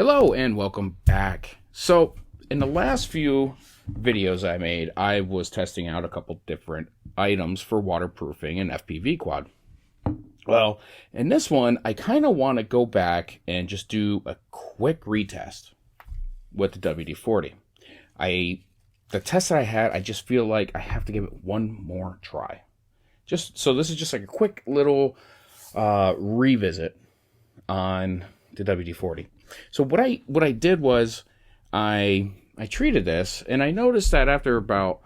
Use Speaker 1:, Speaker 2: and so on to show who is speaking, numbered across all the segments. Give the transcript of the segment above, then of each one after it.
Speaker 1: Hello and welcome back. So in the last few videos I made, I was testing out a couple different items for waterproofing an FPV quad. Well, in this one, I kind of want to go back and just do a quick retest with the WD-40. The test that I had, I just feel like I have to give it one more try. So this is just like a quick little revisit on the WD-40. So what I did was I treated this, and I noticed that after about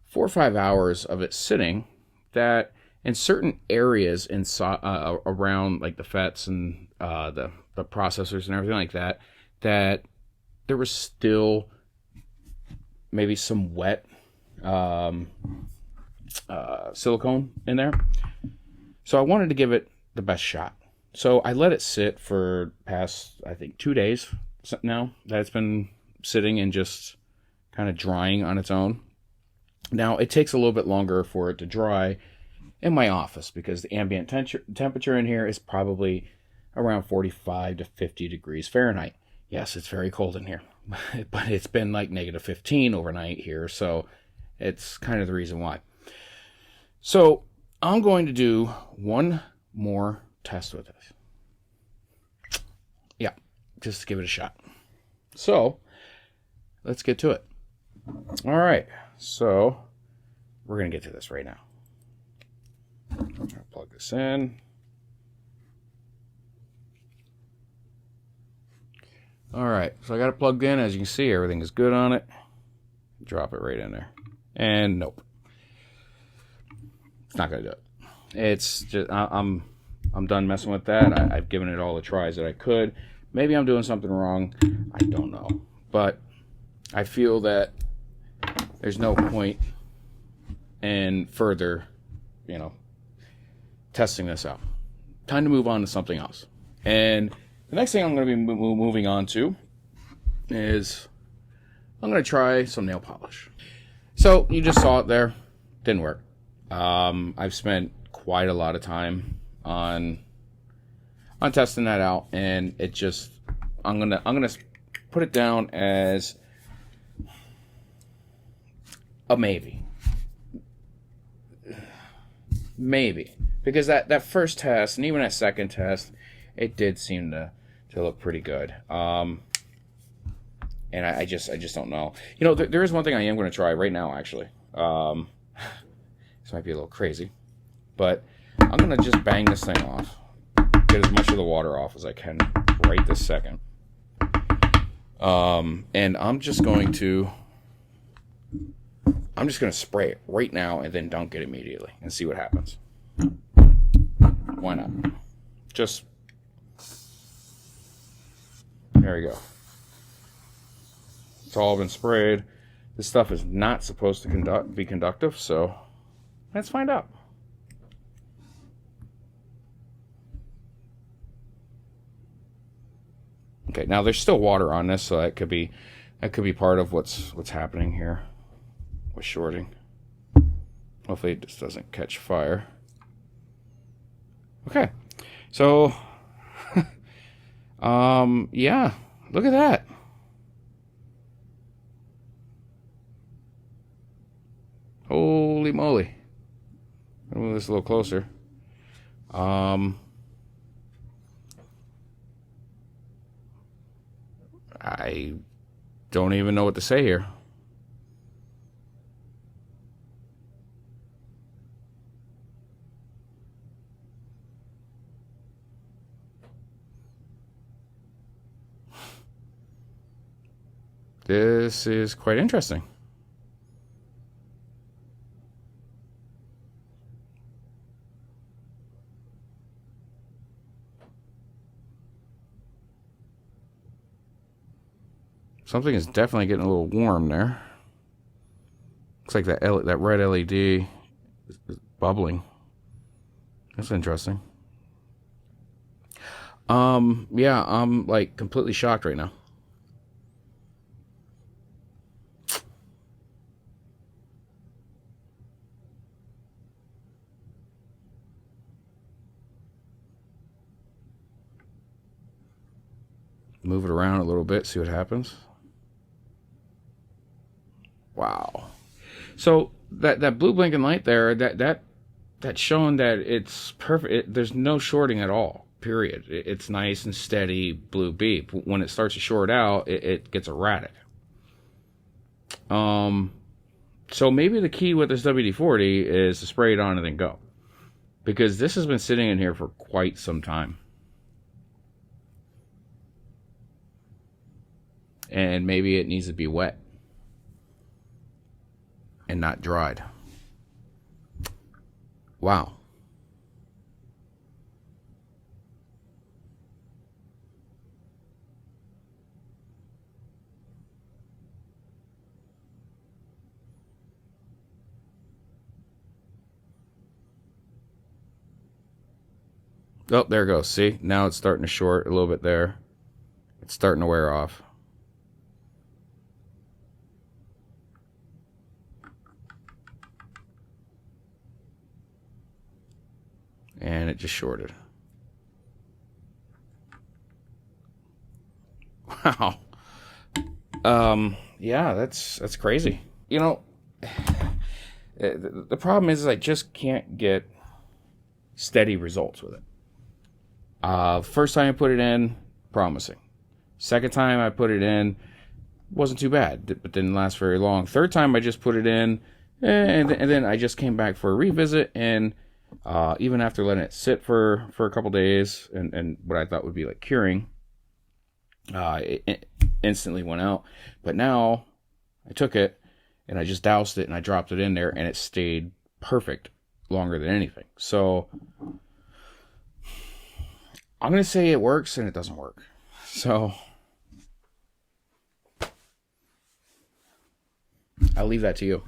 Speaker 1: 4 or 5 hours of it sitting, that in certain areas inside around like the FETs and the processors and everything like that, that there was still maybe some wet silicone in there. So I wanted to give it the best shot. So I let it sit for past, I think, 2 days now that it's been sitting and just kind of drying on its own. Now, it takes a little bit longer for it to dry in my office because the ambient temperature in here is probably around 45 to 50 degrees Fahrenheit. Yes, it's very cold in here, but it's been like negative 15 overnight here, so it's kind of the reason why. So I'm going to do one more test with this. Yeah, just to give it a shot. So let's get to it. All right, so we're gonna get to this right now. I'm gonna plug this in. All right, so I got it plugged in. As you can see, everything is good on it. Drop it right in there, and nope, it's not gonna do it. It's just I'm done messing with that. I've given it all the tries that I could. Maybe I'm doing something wrong. I don't know. But I feel that there's no point in further, testing this out. Time to move on to something else. And the next thing I'm going to be moving on to is I'm going to try some nail polish. So you just saw it there. Didn't work. I've spent quite a lot of time on testing that out, and it just I'm gonna put it down as a maybe because that first test and even that second test, it did seem to look pretty good. And I just don't know. There is one thing I am going to try right now, actually. This might be a little crazy, but I'm going to just bang this thing off. Get as much of the water off as I can right this second. And I'm just going to spray it right now and then dunk it immediately and see what happens. Why not? Just, there you go. It's all been sprayed. This stuff is not supposed to be conductive, so let's find out. Okay, now there's still water on this, so that could be part of what's happening here with shorting. Hopefully it just doesn't catch fire. Okay, so yeah, look at that. Holy moly! I'll move this a little closer. I don't even know what to say here. This is quite interesting. Something is definitely getting a little warm there. Looks like that red LED is bubbling. That's interesting. Yeah, I'm like completely shocked right now. Move it around a little bit, see what happens. Wow. So that blue blinking light there, that's showing that it's perfect. There's no shorting at all, period. It's nice and steady blue beep. When it starts to short out, it gets erratic. So maybe the key with this WD-40 is to spray it on and then go, because this has been sitting in here for quite some time. And maybe it needs to be wet and not dried. Wow. Oh, there it goes. See, now it's starting to short a little bit there. It's starting to wear off. And it just shorted. Wow. Yeah, that's crazy. You know, the problem is I just can't get steady results with it. First time I put it in, promising. Second time I put it in, wasn't too bad, but didn't last very long. Third time I just put it in, and then I just came back for a revisit, and even after letting it sit for a couple days, and what I thought would be like curing, it instantly went out. But now I took it and I just doused it and I dropped it in there, and it stayed perfect longer than anything. So I'm going to say it works and it doesn't work. So I'll leave that to you.